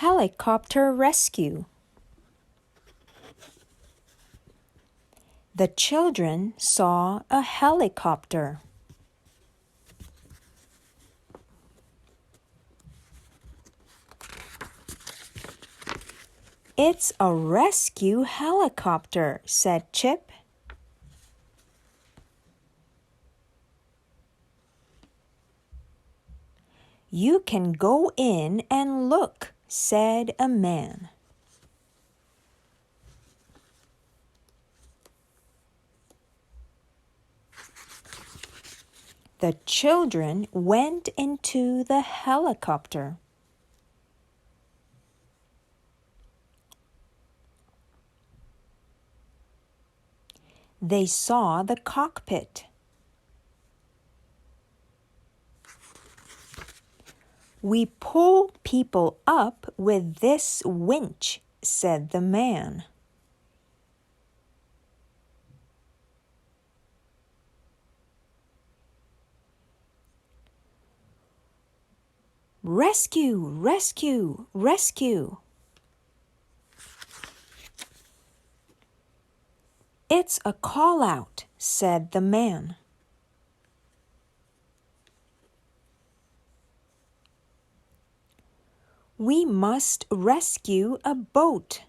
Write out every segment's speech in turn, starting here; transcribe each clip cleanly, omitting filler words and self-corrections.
Helicopter Rescue. The children saw a helicopter. "It's a rescue helicopter," said Chip. "You can go in and look," said a man. The children went into the helicopter. They saw the cockpit. "We pull people up with this winch," said the man. "Rescue! Rescue! Rescue!" "It's a call out," said the man. "We must rescue a boat."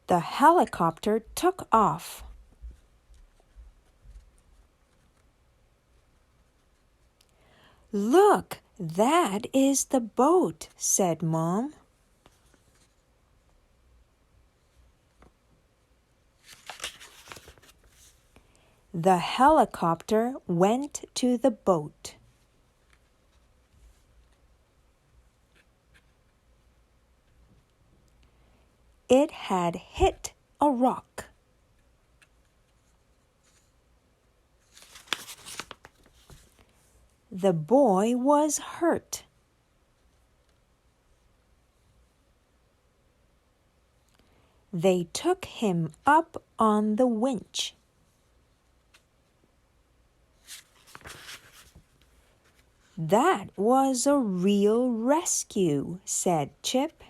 The helicopter took off. "Look, that is the boat," said Mom. The helicopter went to the boat. It had hit a rock. The boy was hurt. They took him up on the winch. "That was a real rescue," said Chip.